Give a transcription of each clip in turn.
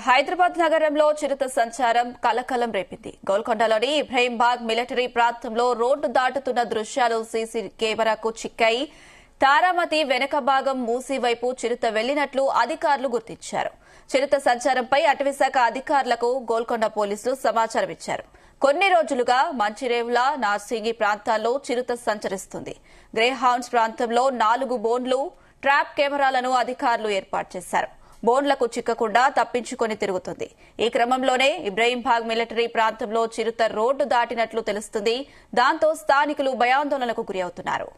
హైదరాబాద్ నగరంలో చిరుత సంచారం కలకలం రేపింది. గోల్కొండలోని ఇబ్రహీంబాగ్ మిలిటరీ ప్రాంతంలో రోడ్డు దాటుతున్న దృశ్యాలు సీసీ కెమెరాకు చిక్కాయి. తారామతి వెనక భాగం మూసీ వైపు చిరుత వెళ్లినట్లు అధికారులు గుర్తించారు. చిరుత సంచారంపై అటవీశాఖ అధికారులకు గోల్కొండ పోలీసులు సమాచారం ఇచ్చారు. కొన్ని రోజులుగా మంచిరేవుల, నార్సింగి ప్రాంతాల్లో చిరుత సంచరిస్తుంది. గ్రేహౌండ్స్ ప్రాంతంలో 4 బోన్లు, ట్రాప్ కెమెరాలను అధికారులు ఏర్పాటు చేశారు. బోన్లకు చిక్కకుండా తప్పించుకొని తిరుగుతుంది. ఈ క్రమంలోనే ఇబ్రహీంబాగ్ మిలిటరీ ప్రాంతంలో చిరుత రోడ్డు దాటినట్లు తెలుస్తుంది. దాంతో స్థానికులు భయాందోళనకు గురవుతున్నారు.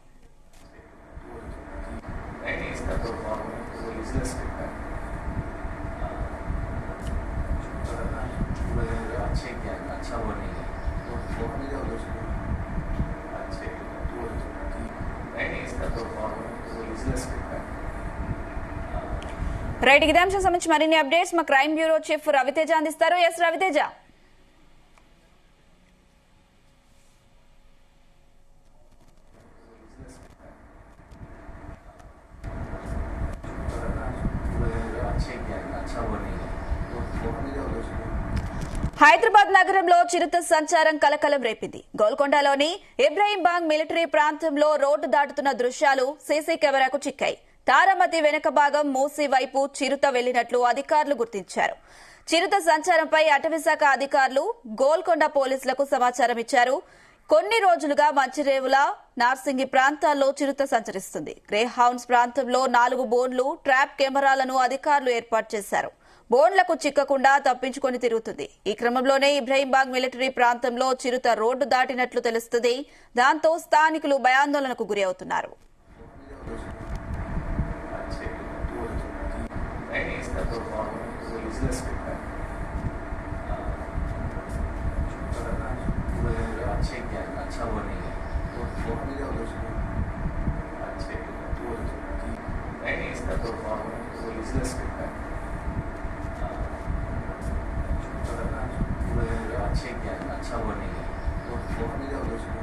రైట్, ఇదే అంశం సంబంధించి మరిన్ని అప్డేట్స్ మా క్రైమ్ బ్యూరో చీఫ్ రవితేజ అందిస్తారు. ఎస్ రవితేజ. హైదరాబాద్ నగరంలో చిరుత సంచారం కలకలం రేపింది. గోల్కొండలోని ఇబ్రహీంబాగ్ మిలిటరీ ప్రాంతంలో రోడ్డు దాటుతున్న దృశ్యాలు సీసీ కెమెరాకు చిక్కాయి. తారామతి వెనక భాగం మూసీ వైపు చిరుత వెళ్లినట్లు అధికారులు గుర్తించారు. చిరుత సంచారంపై అటవీశాఖ అధికారులు గోల్కొండ పోలీసులకు సమాచారం ఇచ్చారు. కొన్ని రోజులుగా మంచిరేవుల, నార్సింగి ప్రాంతాల్లో చిరుత సంచరిస్తుంది. గ్రేహౌండ్స్ ప్రాంతంలో 4 బోన్లు, ట్రాప్ కెమెరాలను అధికారులు ఏర్పాటు చేశారు. బోన్లకు చిక్కకుండా తప్పించుకొని తిరుగుతుంది. ఈ క్రమంలోనే ఇబ్రహీంబాగ్ మిలిటరీ ప్రాంతంలో చిరుత రోడ్డు దాటినట్లు తెలుస్తుంది. దాంతో స్థానికులు భయాందోళనకు గురవుతున్నారు. अच्छा वो नहीं है, वो